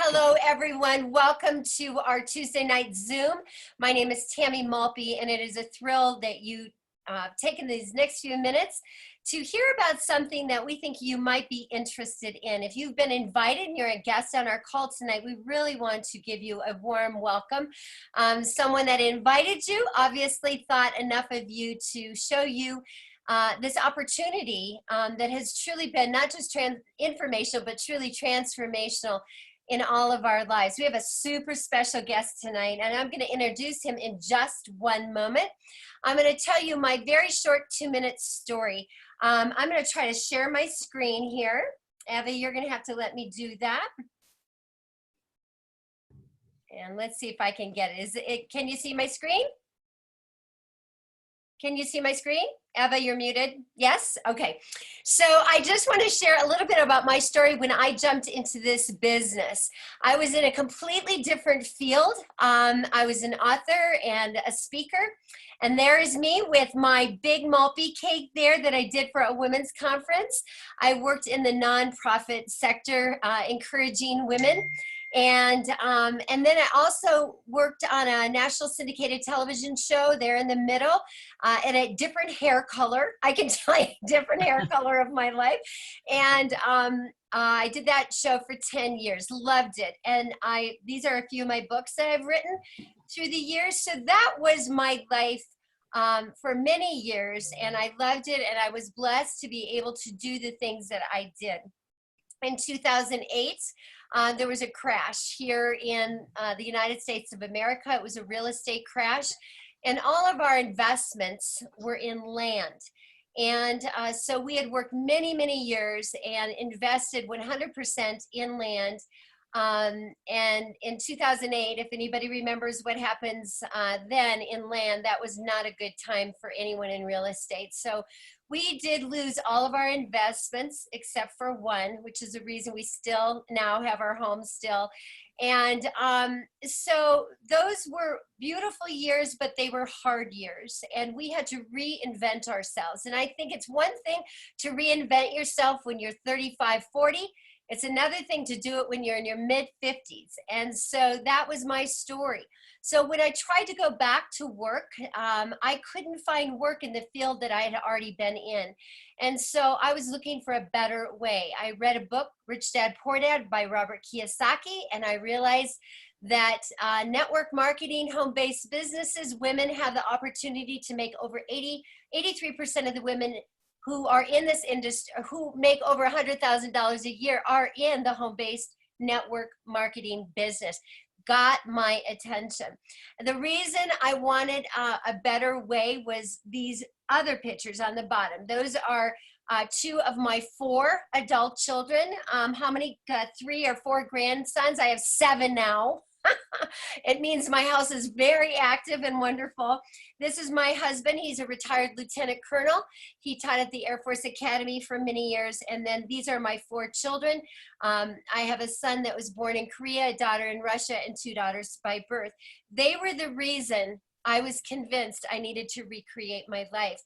Hello, everyone. Welcome to our Tuesday night Zoom. My name is Tammy Maltby, and it is a thrill that you taken these next few minutes to hear about something that we think you might be interested in. If you've been invited and you're a guest on our call tonight, we really want to give you a warm welcome. Someone that invited you obviously thought enough of you to show you this opportunity that has truly been not just informational, but truly transformational in all of our lives. We have a super special guest tonight, and I'm going to introduce him in just one moment. I'm going to tell you my very short 2-minute story. I'm going to try to share my screen here. Eava, you're going to have to let me do that. And let's see if I can get it. Can you see my screen? Can you see my screen? Eava, you're muted. Yes? Okay. So I just want to share a little bit about my story when I jumped into this business. I was in a completely different field. I was an author and a speaker. And there is me with my big Maltby cake there that I did for a women's conference. I worked in the nonprofit sector, encouraging women. And then I also worked on a national syndicated television show there in the middle, and a different hair color. I can tell you, different hair color of my life. And I did that show for 10 years, loved it. And these are a few of my books that I've written through the years. So that was my life for many years, and I loved it, and I was blessed to be able to do the things that I did. In 2008, there was a crash here in the United States of America. It was a real estate crash, and all of our investments were in land. And so we had worked many, many years and invested 100% in land. And in 2008, if anybody remembers what happens then in land, that was not a good time for anyone in real estate. So we did lose all of our investments except for one, which is the reason we still now have our home still. And so those were beautiful years, but they were hard years, and we had to reinvent ourselves. And I think it's one thing to reinvent yourself when you're 35, 40. It's another thing to do it when you're in your mid-50s. And so that was my story. So when I tried to go back to work, I couldn't find work in the field that I had already been in. And so I was looking for a better way. I read a book, Rich Dad, Poor Dad by Robert Kiyosaki, and I realized that network marketing, home-based businesses, women have the opportunity to make over 83% of the women who are in this industry, who make over $100,000 a year, are in the home-based network marketing business. Got my attention. The reason I wanted a better way was these other pictures on the bottom. Those are 2 of my 4 adult children. How many? 3 or 4 grandsons? I have 7 now. It means my house is very active and wonderful. This is my husband. He's a retired lieutenant colonel. He taught at the Air Force Academy for many years. And then these are my 4 children. I have a son that was born in Korea, a daughter in Russia, and 2 daughters by birth. They were the reason I was convinced I needed to recreate my life.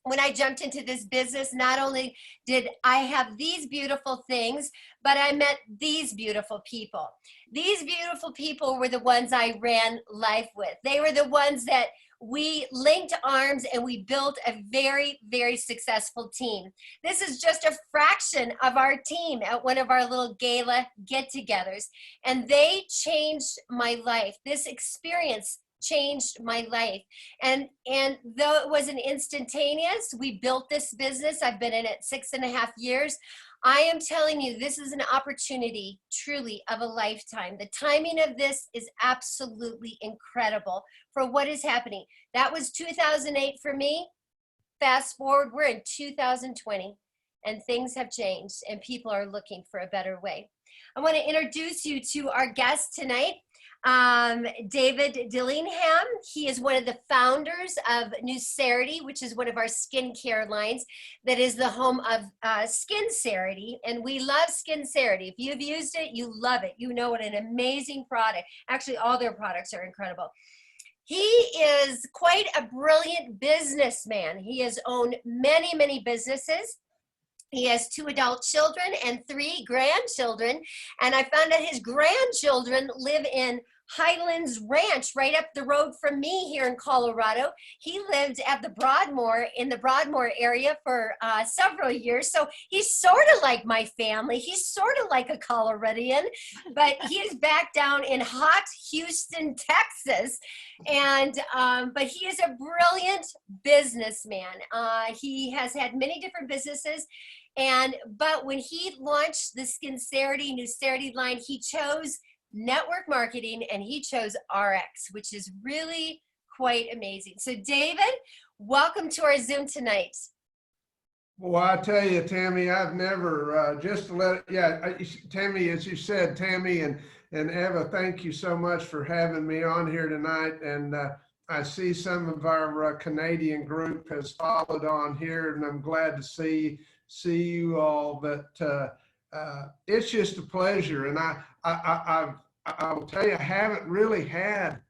When I jumped into this business, not only did I have these beautiful things, but I met these beautiful people. These beautiful people were the ones I ran life with. They were the ones that we linked arms and we built a very, very successful team. This is just a fraction of our team at one of our little gala get-togethers, and they changed my life. This experience changed my life. And though it wasn't instantaneous, we built this business. I've been in it 6.5 years. I am telling you, this is an opportunity truly of a lifetime. The timing of this is absolutely incredible for what is happening. That was 2008 for me. Fast forward, we're in 2020 and things have changed and people are looking for a better way. I want to introduce you to our guest tonight. David Dillingham. He is one of the founders of Nucerity, which is one of our skincare lines that is the home of Skincerity, and we love Skincerity. If you've used it, you love it. You know what an amazing product. Actually, all their products are incredible. He is quite a brilliant businessman. He has owned many, many businesses. He has 2 adult children and 3 grandchildren. And I found out his grandchildren live in Highlands Ranch, right up the road from me here in Colorado. He lived at the Broadmoor, in the Broadmoor area for several years. So he's sort of like my family. He's sort of like a Coloradian, but he is back down in hot Houston, Texas. And but he is a brilliant businessman. He has had many different businesses. But when he launched the Nucerity line, he chose network marketing and he chose Ariix, which is really quite amazing. So David, welcome to our Zoom tonight. Well, I tell you, Tammy, I've never, just to let, Tammy, as you said, Tammy and Eava, thank you so much for having me on here tonight. And I see some of our Canadian group has followed on here, and I'm glad to see you all. But it's just a pleasure. And I will tell you, I haven't really had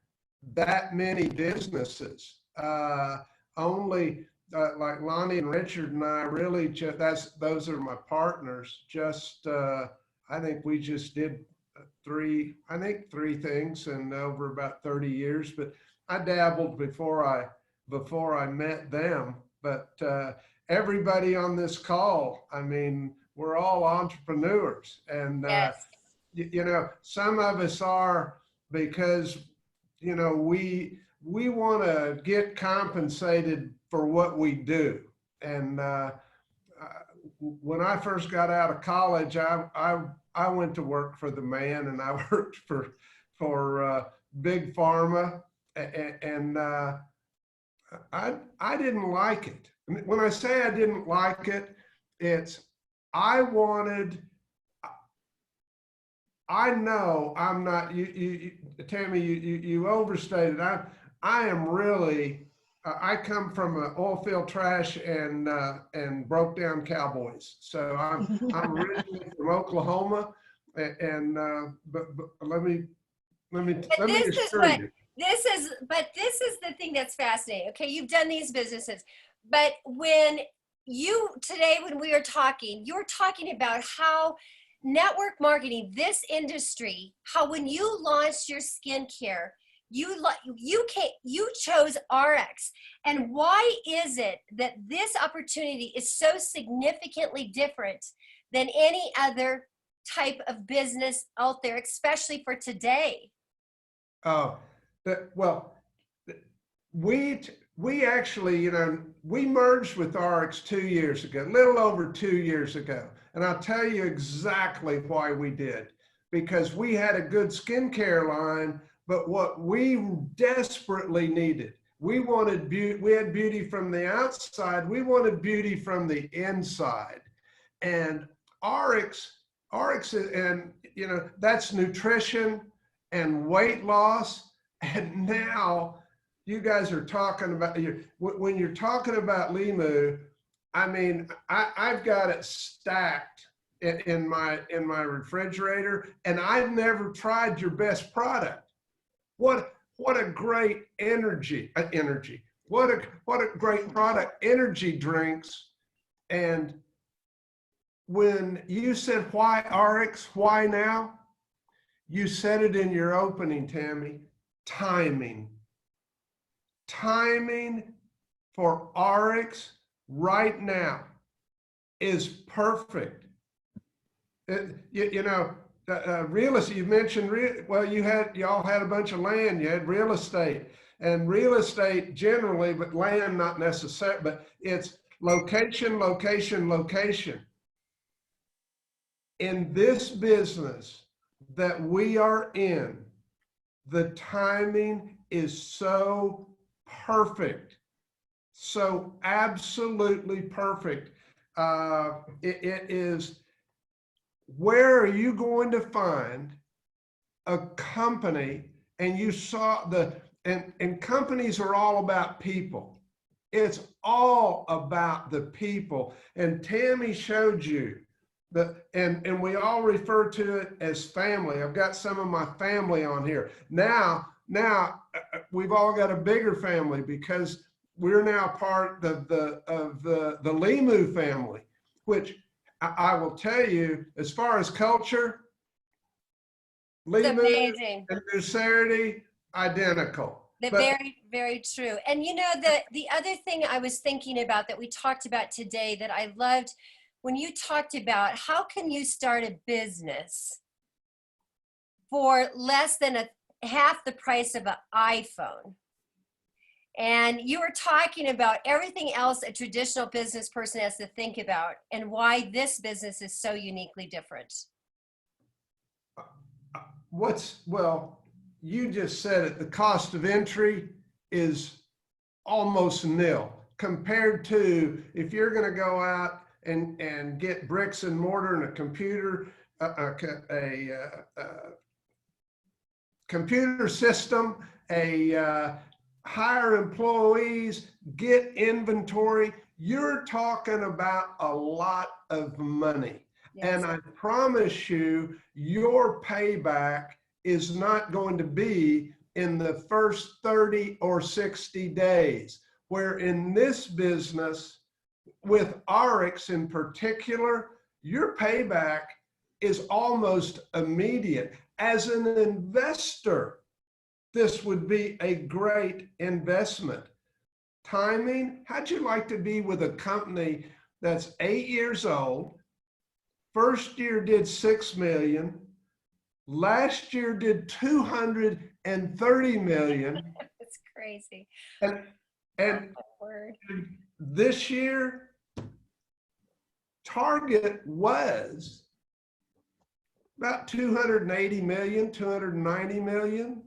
that many businesses. Only like Lonnie and Richard and I really those are my partners. I think we just did three things and over about 30 years, but I dabbled before I met them. But everybody on this call, I mean, we're all entrepreneurs, and Yes. you know, some of us are because, you know, we want to get compensated for what we do. And when I first got out of college, I went to work for the man, and I worked for big pharma, and I didn't like it. When I say I didn't like it, it's I know I'm not, Tammy, you overstated. I am really, I come from an oil field trash and broke down cowboys. So I'm originally from Oklahoma, and but let me assure you. This is the thing that's fascinating. Okay, you've done these businesses, but when we were talking, you were talking about how network marketing, this industry, how when you launched your skincare, you chose Ariix. And why is it that this opportunity is so significantly different than any other type of business out there, especially for today? Well, we actually, you know, we merged with Ariix 2 years ago, a little over 2 years ago. And I'll tell you exactly why we did. Because we had a good skincare line, but what we desperately needed, we wanted beauty. We had beauty from the outside. We wanted beauty from the inside. And Ariix, and you know, that's nutrition and weight loss. And now you guys are talking about, when you're talking about Limu, I mean, I've got it stacked in my refrigerator, and I've never tried your best product. What a great what a great product, energy drinks. And when you said why Ariix, why now? You said it in your opening, Tammy. Timing for Ariix right now is perfect. You know, real estate, you mentioned, well, y'all had a bunch of land, you had real estate, and real estate generally, but land not necessarily, but it's location, location, location. In this business that we are in, the timing is so perfect. So absolutely perfect. It is, where are you going to find a company? And you saw and companies are all about people. It's all about the people. And Tammy showed you and we all refer to it as family. I've got some of my family on here. Now we've all got a bigger family because we're now part of the Limu family, which I will tell you, as far as culture, It's Limu amazing. and Nucerity, identical. But Very, very true. And you know, the other thing I was thinking about that we talked about today that I loved when you talked about how can you start a business for less than half the price of an iPhone. And you were talking about everything else a traditional business person has to think about and why this business is so uniquely different. well, you just said it, the cost of entry is almost nil compared to if you're going to go out and get bricks and mortar and a computer, computer system, hire employees, get inventory. You're talking about a lot of money. Yes. And I promise you, your payback is not going to be in the first 30 or 60 days, where in this business, with Ariix in particular, your payback is almost immediate. As an investor, this would be a great investment. Timing, how'd you like to be with a company that's 8 years old, first year did 6 million, last year did 230 million. It's crazy. And this year, target was about 280 million, 290 million.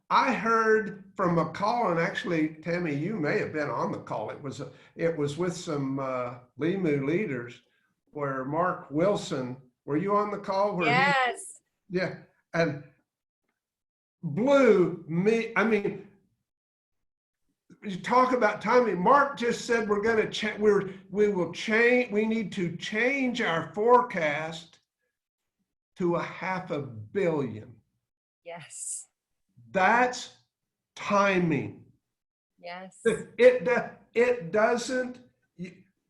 I heard from a call, and actually, Tammy, you may have been on the call. It was with some Limu leaders, where Mark Wilson, were you on the call? Where yes. Yeah, and blew me. I mean, you talk about timing. Mark just said we're going to change. We will change. We need to change our forecast to 500 million. Yes. That's timing. Yes. It doesn't.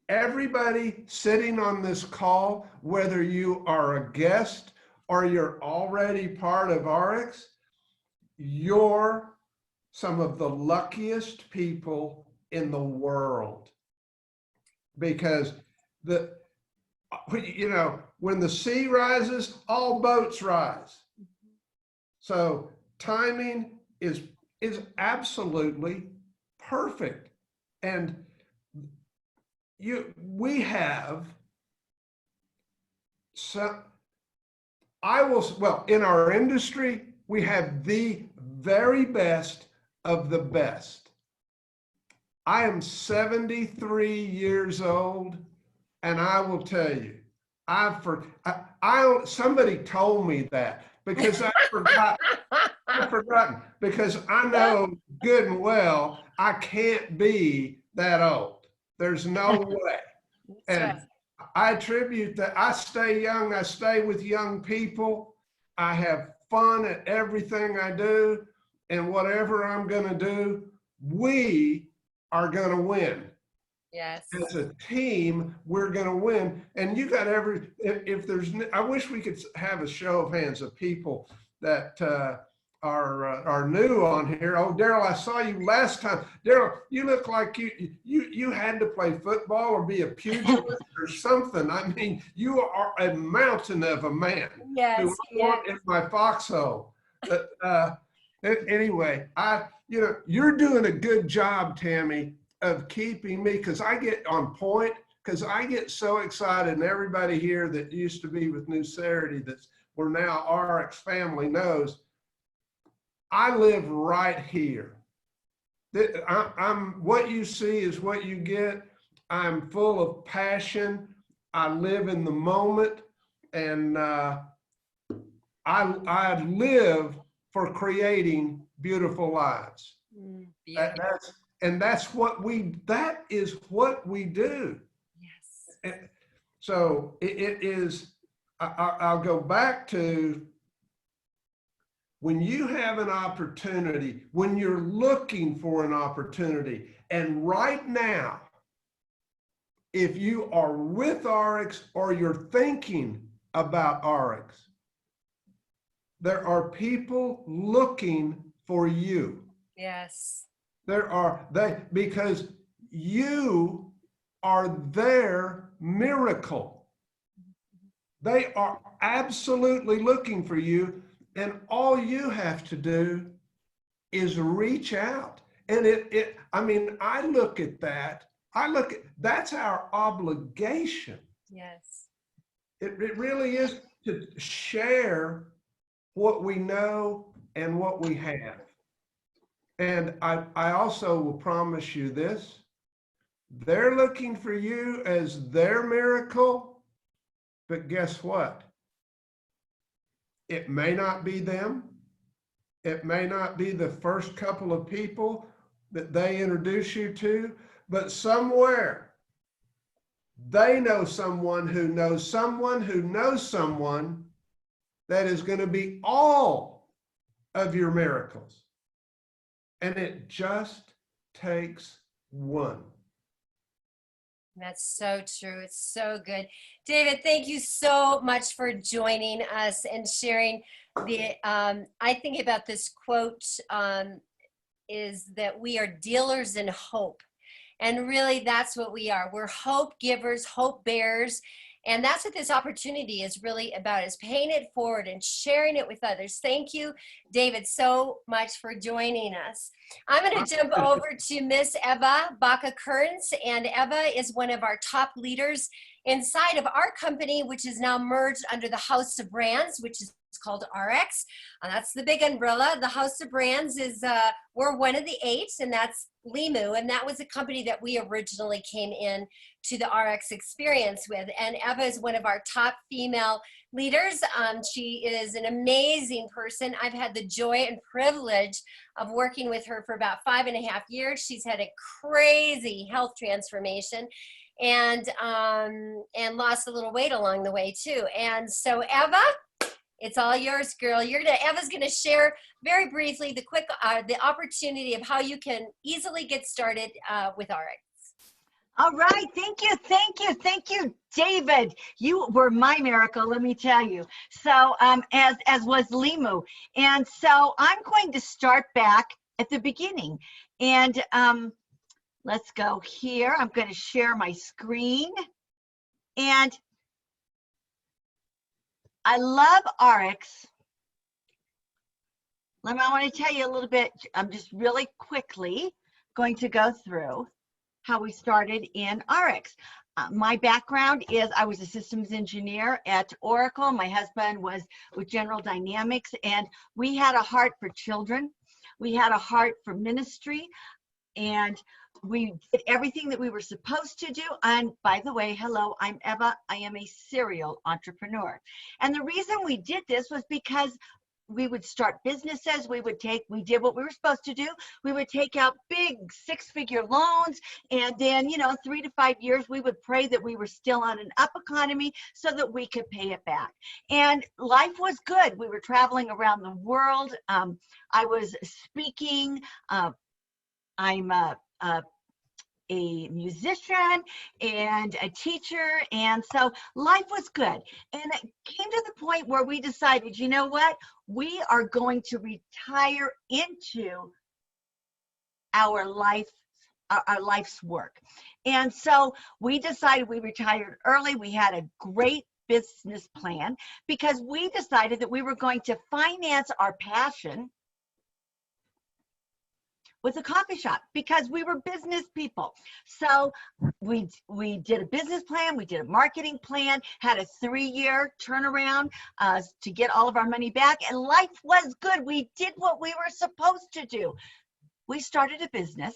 Everybody sitting on this call, whether you are a guest or you're already part of Ariix, you're some of the luckiest people in the world, because when the sea rises, all boats rise. So timing is absolutely perfect. And we have in our industry, we have the very best of the best. I am 73 years old, and I will tell you, somebody told me that because I forgot. I've forgotten, because I know good and well I can't be that old. There's no way. And I attribute that. I stay young. I stay with young people. I have fun at everything I do, and whatever I'm going to do, we are going to win. Yes. As a team, we're going to win. And you got I wish we could have a show of hands of people that are new on here. Oh, Daryl, I saw you last time. Daryl, you look like you had to play football or be a pugilist or something. I mean, you are a mountain of a man. Yes. Who I want in my foxhole. But anyway, you're doing a good job, Tammy, of keeping me, because I get on point, because I get so excited, and everybody here that used to be with Nucerity, we're now Ariix family, knows I live right here. What you see is what you get. I'm full of passion. I live in the moment, and I live for creating beautiful lives. That is what we do. Yes. So it is, I'll go back to, when you have an opportunity, when you're looking for an opportunity, and right now, if you are with Ariix or you're thinking about Ariix, there are people looking for you. Yes. Because you are their miracle. They are absolutely looking for you, and all you have to do is reach out. And I mean, I look at that. That's our obligation. Yes. It really is, to share what we know and what we have. And I also will promise you this: they're looking for you as their miracle, but guess what? It may not be them. It may not be the first couple of people that they introduce you to, but somewhere they know someone who knows someone who knows someone that is going to be all of your miracles. And it just takes one. That's so true. It's so good. David, thank you so much for joining us and sharing the, I think about this quote, is that we are dealers in hope. And really, that's what we are. We're hope givers, hope bearers. And that's what this opportunity is really about, is paying it forward and sharing it with others. Thank you, David, so much for joining us. I'm going to jump over to Miss Eava Baca Currence. And Eava is one of our top leaders inside of our company, which is now merged under the House of Brands, which is called Ariix. That's the big umbrella. The House of Brands is, we're one of the 8, and that's Limu. And that was a company that we originally came in to the Ariix experience with. And Eava is one of our top female leaders. She is an amazing person. I've had the joy and privilege of working with her for about 5.5 years. She's had a crazy health transformation and lost a little weight along the way too. And so Eava, it's all yours, girl. Eava's gonna share very briefly the opportunity of how you can easily get started with Ariix. All right, thank you, David. You were my miracle, let me tell you. So, as was Limu, and so I'm going to start back at the beginning, and let's go here. I'm going to share my screen, and I love Ariix. I want to tell you a little bit. I'm just really quickly going to go through how we started in Ariix. My background is I was a systems engineer at Oracle. My husband was with General Dynamics, and we had a heart for children. We had a heart for ministry, and we did everything that we were supposed to do. And by the way, hello, I'm Eava. I am a serial entrepreneur. And the reason we did this was because we would start businesses. We did what we were supposed to do. We would take out big 6-figure loans. And then, 3 to 5 years, we would pray that we were still on an up economy so that we could pay it back. And life was good. We were traveling around the world. I was speaking. I'm a musician and a teacher, and so life was good. And it came to the point where we decided, you know what, we are going to retire into our life's work. And so we decided we retired early. We had a great business plan because we decided that we were going to finance our passion with a coffee shop because we were business people. So we did a business plan, we did a marketing plan, had a 3-year turnaround to get all of our money back, and life was good. We did what we were supposed to do. We started a business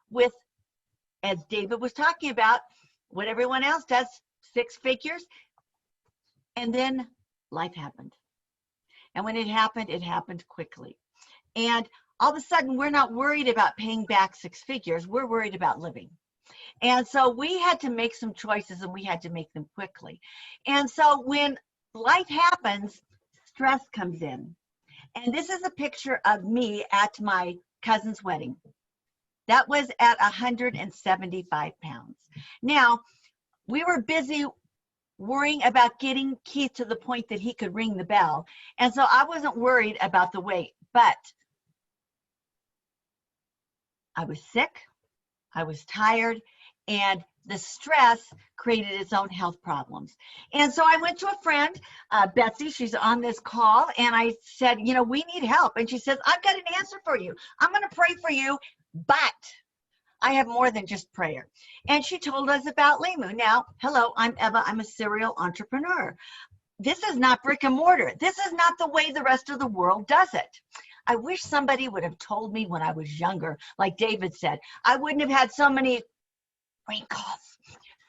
with, as David was talking about, what everyone else does, 6 figures, and then life happened. And when it happened quickly. And all of a sudden, we're not worried about paying back 6 figures. We're worried about living. And so we had to make some choices, and we had to make them quickly. And so when life happens, stress comes in. And this is a picture of me at my cousin's wedding. That was at 175 pounds. Now, we were busy worrying about getting Keith to the point that he could ring the bell. And so I wasn't worried about the weight, but I was sick, I was tired, and the stress created its own health problems. And so I went to a friend, Betsy, she's on this call, and I said, you know, we need help. And she says, I've got an answer for you. I'm going to pray for you, but I have more than just prayer. And she told us about Limu. Now, hello, I'm Eava. I'm a serial entrepreneur. This is not brick and mortar. This is not the way the rest of the world does it. I wish somebody would have told me when I was younger, like David said. I wouldn't have had so many wrinkles.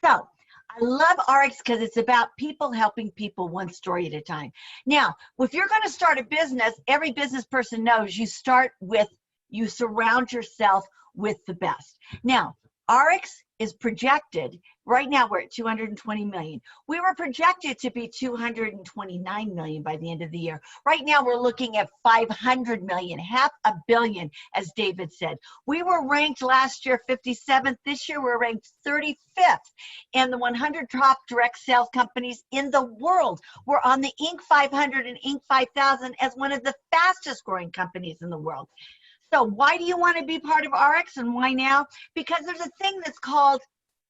So I love Ariix because it's about people helping people one story at a time. Now, if you're going to start a business, every business person knows you start with, you surround yourself with the best. Now, Ariix is projected, right now we're at 220 million. We were projected to be 229 million by the end of the year. Right now we're looking at 500 million, $500 million, as David said. We were ranked last year 57th. This year we're ranked 35th in the 100 top direct sales companies in the world. We're on the Inc. 500 and Inc. 5000 as one of the fastest growing companies in the world. So why do you want to be part of Ariix and why now? Because there's a thing that's called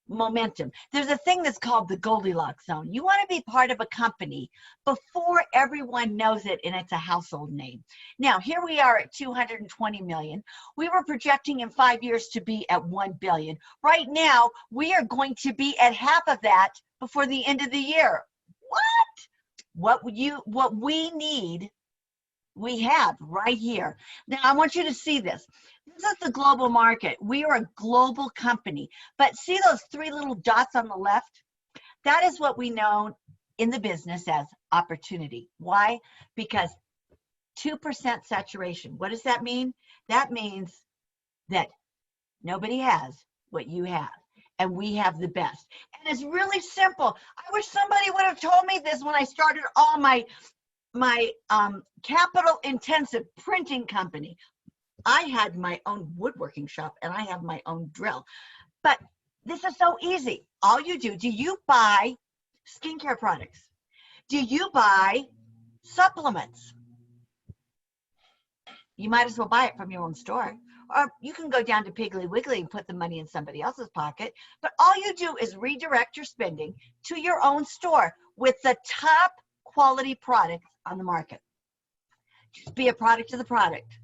momentum. There's a thing that's called the Goldilocks zone. You want to be part of a company before everyone knows it and it's a household name. Now, here we are at 220 million. We were projecting in 5 years to be at 1 billion. Right now, we are going to be at half of that before the end of the year. What we need, we have right here. Now, I want you to see this. This is the global market. We are a global company. But see those three little dots on the left? That is what we know in the business as opportunity. Why? Because 2% saturation. What does that mean? That means that nobody has what you have. And we have the best. And it's really simple. I wish somebody would have told me this when I started all my capital intensive printing company. I had my own woodworking shop and I have my own drill. But this is so easy. All you do you buy skincare products? Do you buy supplements? You might as well buy it from your own store. Or you can go down to Piggly Wiggly and put the money in somebody else's pocket. But all you do is redirect your spending to your own store with the top quality products on the market. Just be a product of the product.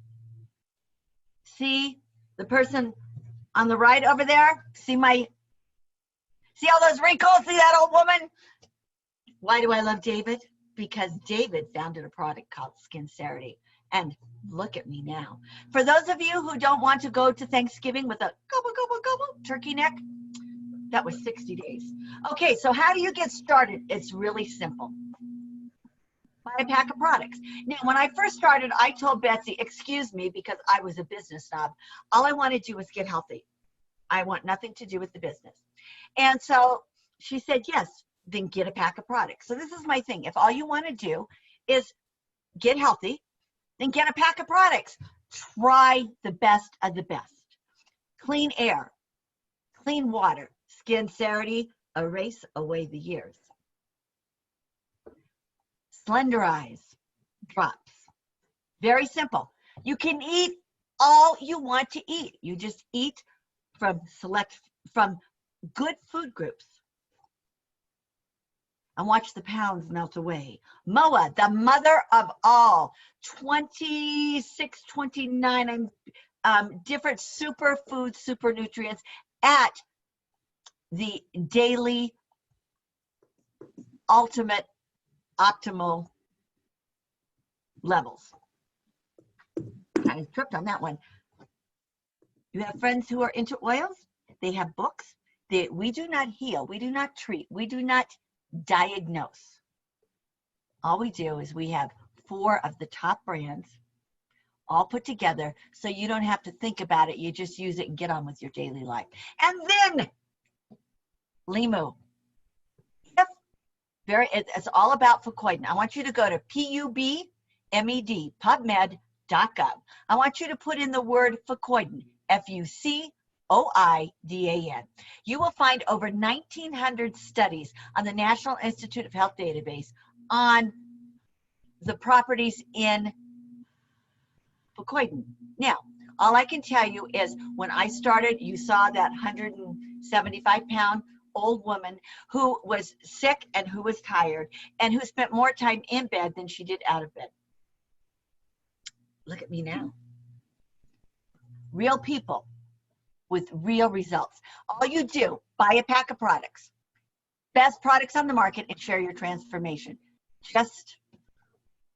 See the person on the right over there? See all those wrinkles? See that old woman? Why do I love David? Because David founded a product called Nucerity. And look at me now. For those of you who don't want to go to Thanksgiving with a gobble, gobble, gobble turkey neck, that was 60 days. Okay, so how do you get started? It's really simple. Buy a pack of products. Now, when I first started, I told Betsy, excuse me, because I was a business snob, all I want to do is get healthy. I want nothing to do with the business. And so she said, yes, then get a pack of products. So this is my thing. If all you want to do is get healthy, then get a pack of products. Try the best of the best. Clean air, clean water, Nucerity, erase away the years. Slender Eyes drops. Very simple. You can eat all you want to eat. You just eat from good food groups. And watch the pounds melt away. MOA, the mother of all, 26, 29 different superfoods, super nutrients at the daily ultimate optimal levels. I tripped on that one. You have friends who are into oils. They have books. We do not heal. We do not treat. We do not diagnose. All we do is we have 4 of the top brands all put together so you don't have to think about it. You just use it and get on with your daily life. And then Limu. It's all about Fucoidan. I want you to go to PubMed, PubMed.gov. I want you to put in the word Fucoidan, Fucoidan. You will find over 1,900 studies on the National Institute of Health database on the properties in Fucoidan. Now, all I can tell you is when I started, you saw that 175-pound old woman who was sick and who was tired and who spent more time in bed than she did out of bed. Look at me now. Real people with real results. All you do, buy a pack of products, best products on the market, and share your transformation. Just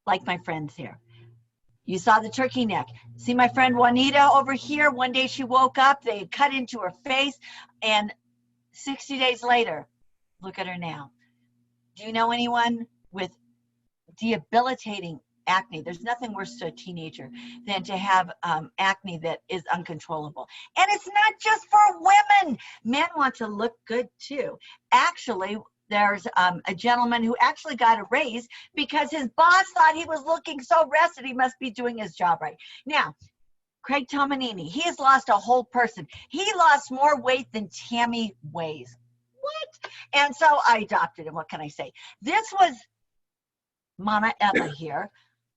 like my friends here. You saw the turkey neck. See my friend Juanita over here? One day she woke up, they cut into her face, and 60 days later, look at her now. Do you know anyone with debilitating acne? There's nothing worse to a teenager than to have acne that is uncontrollable. And it's not just for women. Men want to look good too. Actually, there's a gentleman who actually got a raise because his boss thought he was looking so rested he must be doing his job right. Now, Craig Tomanini, he has lost a whole person. He lost more weight than Tammy weighs. What? And so I adopted him. What can I say? This was Mama Eva here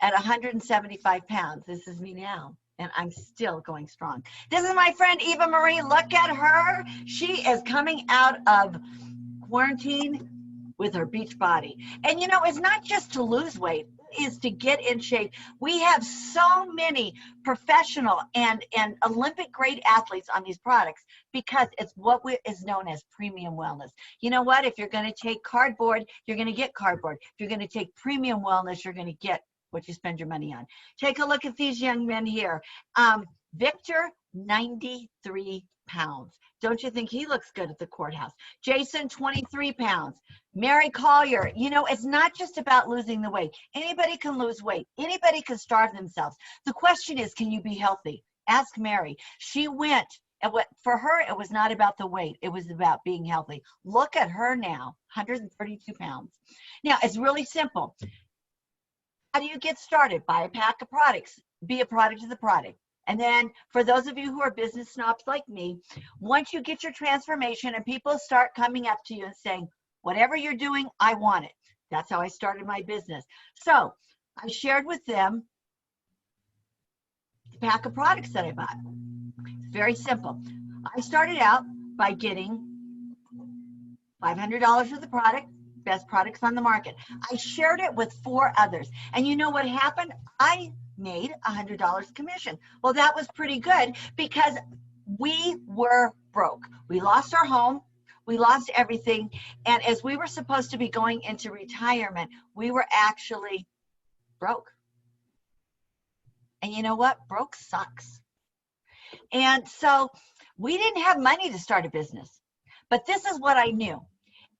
at 175 pounds. This is me now. And I'm still going strong. This is my friend Eva Marie. Look at her. She is coming out of quarantine with her beach body. And you know, it's not just to lose weight, it's to get in shape. We have so many professional and Olympic grade athletes on these products because it's what is known as premium wellness. You know what? If you're going to take cardboard, you're going to get cardboard. If you're going to take premium wellness, you're going to get what you spend your money on. Take a look at these young men here. Victor, 93 pounds. Don't you think he looks good at the courthouse? Jason, 23 pounds. Mary Collier, you know, it's not just about losing the weight. Anybody can lose weight. Anybody can starve themselves. The question is, can you be healthy? Ask Mary. She went, and for her, it was not about the weight. It was about being healthy. Look at her now, 132 pounds. Now, it's really simple. How do you get started? Buy a pack of products. Be a product of the product. And then for those of you who are business snobs like me, once you get your transformation and people start coming up to you and saying, whatever you're doing, I want it. That's how I started my business. So I shared with them the pack of products that I bought. It's very simple. I started out by getting $500 for the product, best products on the market. I shared it with 4 others. And you know what happened? I made $100 commission. Well, that was pretty good because we were broke. We lost our home. We lost everything. And as we were supposed to be going into retirement, we were actually broke. And you know what? Broke sucks. And so we didn't have money to start a business. But this is what I knew.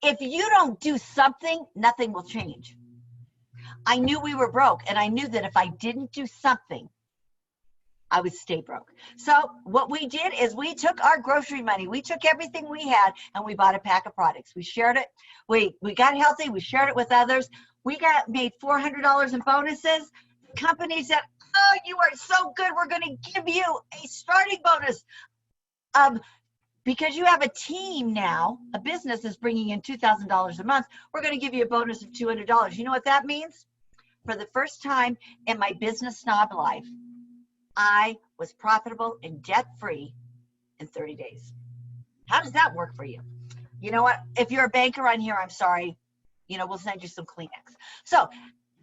If you don't do something, nothing will change. I knew we were broke, and I knew that if I didn't do something, I would stay broke. So what we did is we took our grocery money, we took everything we had, and we bought a pack of products. We shared it. We got healthy. We shared it with others. We made $400 in bonuses. Companies said, oh, you are so good. We're going to give you a starting bonus. Because you have a team now, a business is bringing in $2,000 a month, we're going to give you a bonus of $200. You know what that means? For the first time in my business snob life, I was profitable and debt-free in 30 days. How does that work for you? You know what? If you're a banker on here, I'm sorry. You know, we'll send you some Kleenex. So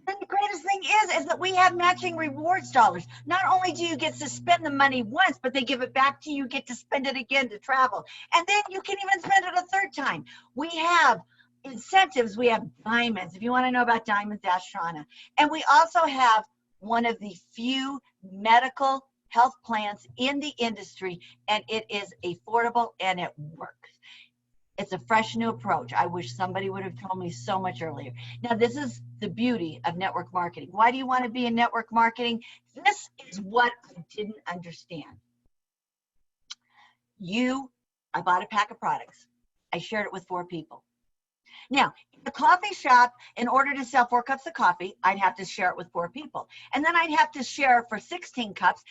then the greatest thing is that we have matching rewards dollars. Not only do you get to spend the money once, but they give it back to you. You get to spend it again to travel. And then you can even spend it a third time. We have incentives. We have diamonds. If you want to know about diamonds, ask Shauna. And we also have one of the few medical health plans in the industry, and it is affordable and it works. It's a fresh new approach. I wish somebody would have told me so much earlier. Now, this is the beauty of network marketing. Why do you want to be in network marketing? This is what I didn't understand. I bought a pack of products. I shared it with 4 people. Now, in a coffee shop, in order to sell 4 cups of coffee, I'd have to share it with 4 people. And then I'd have to share for 16 cups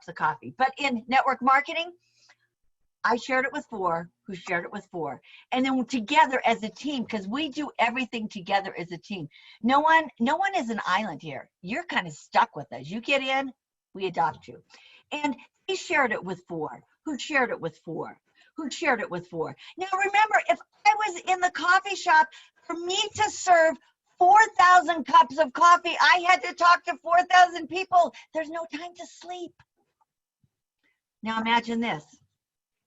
of coffee. But in network marketing, I shared it with 4 who shared it with 4. And then together as a team, because we do everything together as a team. No one is an island here. You're kind of stuck with us. You get in, we adopt you. And he shared it with 4 who shared it with 4 who shared it with 4. Now remember, if I was in the coffee shop, for me to serve 4,000 cups of coffee, I had to talk to 4,000 people. There's no time to sleep. Now imagine this.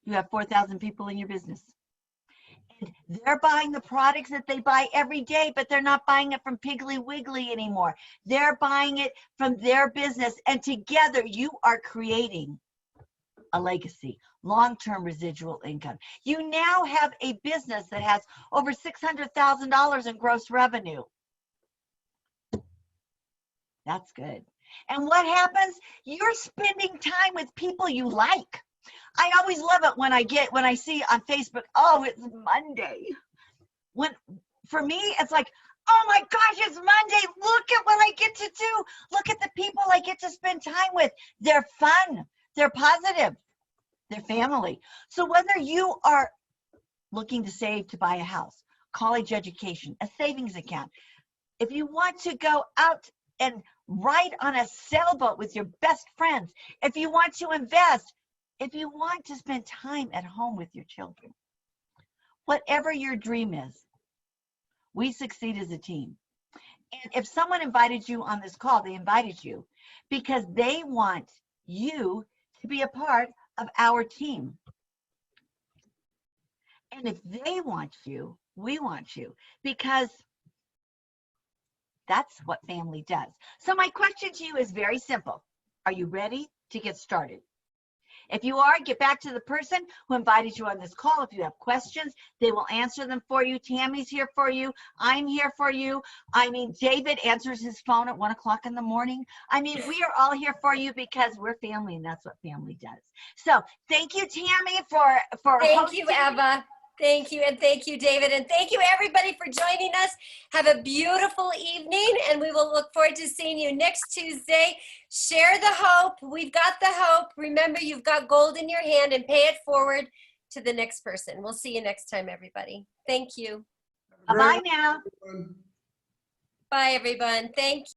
You have 4,000 people in your business. And they're buying the products that they buy every day, but they're not buying it from Piggly Wiggly anymore. They're buying it from their business. And together you are creating a legacy, long-term residual income. You now have a business that has over $600,000 in gross revenue. That's good. And what happens? You're spending time with people you like. I always love it when I see on Facebook, oh, it's Monday. For me, it's like, oh my gosh, it's Monday. Look at what I get to do. Look at the people I get to spend time with. They're fun. They're positive. They're family. So whether you are looking to save to buy a house, college education, a savings account, if you want to go out and ride on a sailboat with your best friends, if you want to invest, if you want to spend time at home with your children, whatever your dream is, we succeed as a team. And if someone invited you on this call, they invited you because they want you to be a part of our team. And if they want you, we want you, because that's what family does. So my question to you is very simple. Are you ready to get started? If you are, get back to the person who invited you on this call. If you have questions, they will answer them for you. Tammy's here for you. I'm here for you. I mean, David answers his phone at 1 o'clock in the morning. I mean, we are all here for you because we're family, and that's what family does. So thank you, Tammy, for Thank you, Eava. Thank you, and thank you, David, and thank you, everybody, for joining us. Have a beautiful evening, and we will look forward to seeing you next Tuesday. Share the hope. We've got the hope. Remember, you've got gold in your hand, and pay it forward to the next person. We'll see you next time, everybody. Thank you. Bye now. Everyone. Bye, everyone. Thank you.